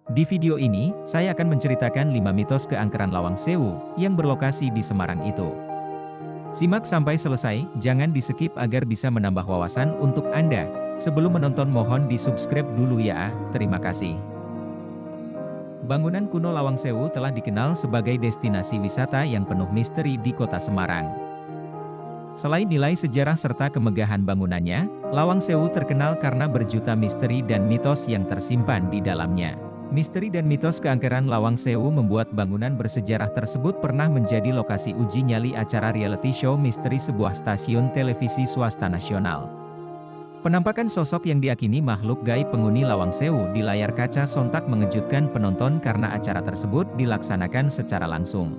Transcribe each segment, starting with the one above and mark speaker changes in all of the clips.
Speaker 1: Di video ini, saya akan menceritakan 5 mitos keangkeran Lawang Sewu yang berlokasi di Semarang itu. Simak sampai selesai, jangan di-skip agar bisa menambah wawasan untuk Anda. Sebelum menonton mohon di-subscribe dulu ya, terima kasih. Bangunan kuno Lawang Sewu telah dikenal sebagai destinasi wisata yang penuh misteri di kota Semarang. Selain nilai sejarah serta kemegahan bangunannya, Lawang Sewu terkenal karena berjuta misteri dan mitos yang tersimpan di dalamnya. Misteri dan mitos keangkeran Lawang Sewu membuat bangunan bersejarah tersebut pernah menjadi lokasi uji nyali acara reality show misteri sebuah stasiun televisi swasta nasional. Penampakan sosok yang diakini makhluk gaib penghuni Lawang Sewu di layar kaca sontak mengejutkan penonton karena acara tersebut dilaksanakan secara langsung.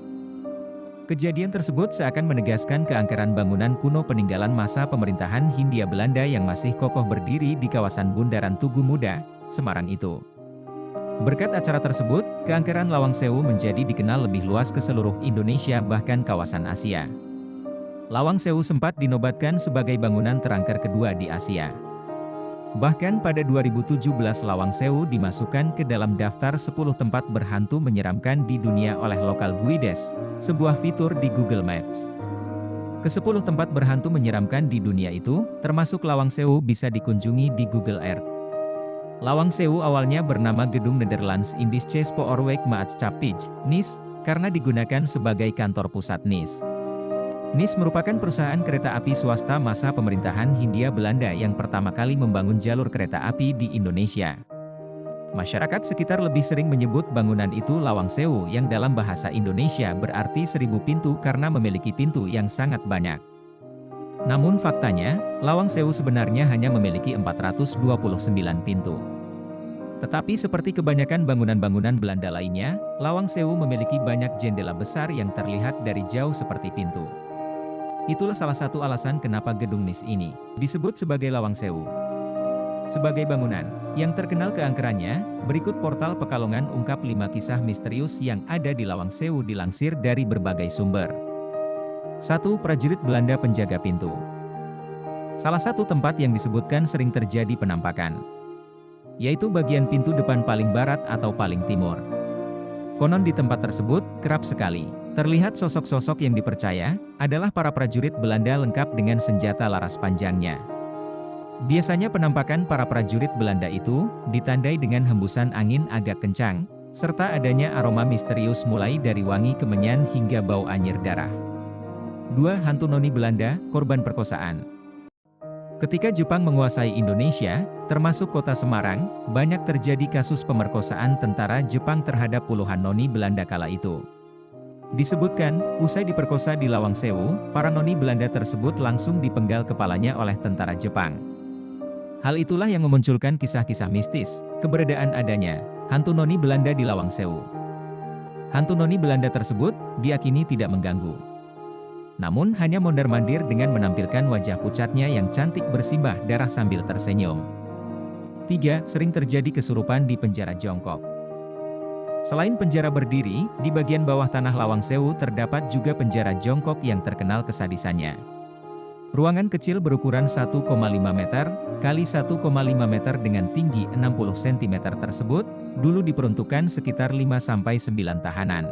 Speaker 1: Kejadian tersebut seakan menegaskan keangkeran bangunan kuno peninggalan masa pemerintahan Hindia Belanda yang masih kokoh berdiri di kawasan Bundaran Tugu Muda, Semarang itu. Berkat acara tersebut, keangkeran Lawang Sewu menjadi dikenal lebih luas ke seluruh Indonesia bahkan kawasan Asia. Lawang Sewu sempat dinobatkan sebagai bangunan terangker kedua di Asia. Bahkan pada 2017 Lawang Sewu dimasukkan ke dalam daftar 10 tempat berhantu menyeramkan di dunia oleh Local Guides, sebuah fitur di Google Maps. Ke-10 tempat berhantu menyeramkan di dunia itu, termasuk Lawang Sewu bisa dikunjungi di Google Earth. Lawang Sewu awalnya bernama Gedung Nederlands Indische Spoorweg Maatschappij, NIS, karena digunakan sebagai kantor pusat NIS. NIS merupakan perusahaan kereta api swasta masa pemerintahan Hindia Belanda yang pertama kali membangun jalur kereta api di Indonesia. Masyarakat sekitar lebih sering menyebut bangunan itu Lawang Sewu yang dalam bahasa Indonesia berarti 1000 pintu karena memiliki pintu yang sangat banyak. Namun faktanya, Lawang Sewu sebenarnya hanya memiliki 429 pintu. Tetapi seperti kebanyakan bangunan-bangunan Belanda lainnya, Lawang Sewu memiliki banyak jendela besar yang terlihat dari jauh seperti pintu. Itulah salah satu alasan kenapa gedung NIS ini disebut sebagai Lawang Sewu. Sebagai bangunan yang terkenal keangkerannya, berikut portal Pekalongan ungkap 5 kisah misterius yang ada di Lawang Sewu dilansir dari berbagai sumber. 1. Prajurit Belanda penjaga pintu. Salah satu tempat yang disebutkan sering terjadi penampakan, yaitu bagian pintu depan paling barat atau paling timur. Konon di tempat tersebut, kerap sekali terlihat sosok-sosok yang dipercaya adalah para prajurit Belanda lengkap dengan senjata laras panjangnya. Biasanya penampakan para prajurit Belanda itu ditandai dengan hembusan angin agak kencang, serta adanya aroma misterius mulai dari wangi kemenyan hingga bau anyir darah. 2. Hantu noni Belanda, korban perkosaan. Ketika Jepang menguasai Indonesia, termasuk kota Semarang, banyak terjadi kasus pemerkosaan tentara Jepang terhadap puluhan noni Belanda kala itu. Disebutkan, usai diperkosa di Lawang Sewu, para noni Belanda tersebut langsung dipenggal kepalanya oleh tentara Jepang. Hal itulah yang memunculkan kisah-kisah mistis, keberadaan adanya hantu noni Belanda di Lawang Sewu. Hantu noni Belanda tersebut diakini tidak mengganggu, namun hanya mondar-mandir dengan menampilkan wajah pucatnya yang cantik bersimbah darah sambil tersenyum. 3. Sering terjadi kesurupan di penjara jongkok. Selain penjara berdiri, di bagian bawah tanah Lawang Sewu terdapat juga penjara jongkok yang terkenal kesadisannya. Ruangan kecil berukuran 1,5 meter kali 1,5 meter dengan tinggi 60 cm tersebut, dulu diperuntukkan sekitar 5-9 tahanan.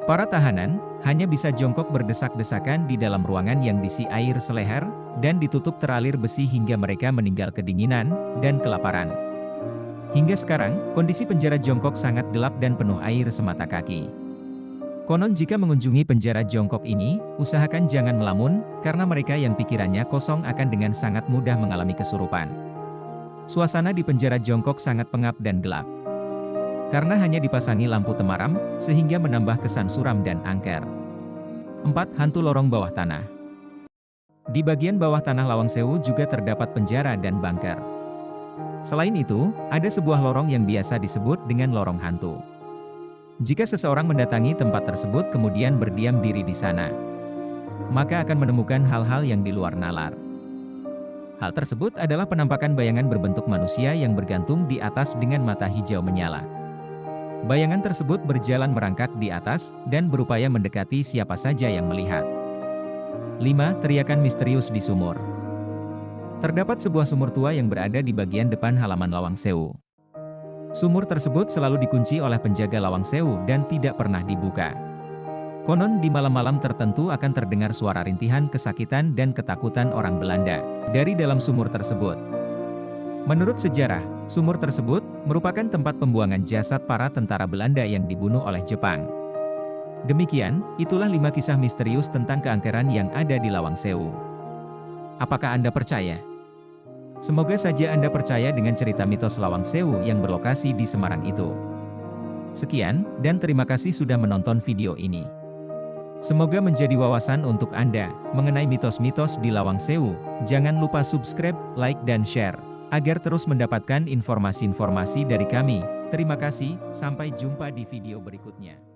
Speaker 1: Para tahanan hanya bisa jongkok berdesak-desakan di dalam ruangan yang diisi air seleher, dan ditutup teralir besi hingga mereka meninggal kedinginan dan kelaparan. Hingga sekarang, kondisi penjara jongkok sangat gelap dan penuh air semata kaki. Konon jika mengunjungi penjara jongkok ini, usahakan jangan melamun, karena mereka yang pikirannya kosong akan dengan sangat mudah mengalami kesurupan. Suasana di penjara jongkok sangat pengap dan gelap, karena hanya dipasangi lampu temaram, sehingga menambah kesan suram dan angker. 4. Hantu lorong bawah tanah. Di bagian bawah tanah Lawang Sewu juga terdapat penjara dan bunker. Selain itu, ada sebuah lorong yang biasa disebut dengan lorong hantu. Jika seseorang mendatangi tempat tersebut kemudian berdiam diri di sana, maka akan menemukan hal-hal yang di luar nalar. Hal tersebut adalah penampakan bayangan berbentuk manusia yang bergantung di atas dengan mata hijau menyala. Bayangan tersebut berjalan merangkak di atas, dan berupaya mendekati siapa saja yang melihat. 5. Teriakan misterius di sumur. Terdapat sebuah sumur tua yang berada di bagian depan halaman Lawang Sewu. Sumur tersebut selalu dikunci oleh penjaga Lawang Sewu dan tidak pernah dibuka. Konon di malam-malam tertentu akan terdengar suara rintihan kesakitan dan ketakutan orang Belanda dari dalam sumur tersebut. Menurut sejarah, sumur tersebut merupakan tempat pembuangan jasad para tentara Belanda yang dibunuh oleh Jepang. Demikian, itulah 5 kisah misterius tentang keangkeran yang ada di Lawang Sewu. Apakah Anda percaya? Semoga saja Anda percaya dengan cerita mitos Lawang Sewu yang berlokasi di Semarang itu. Sekian, dan terima kasih sudah menonton video ini. Semoga menjadi wawasan untuk Anda mengenai mitos-mitos di Lawang Sewu. Jangan lupa subscribe, like dan share, agar terus mendapatkan informasi-informasi dari kami. Terima kasih, sampai jumpa di video berikutnya.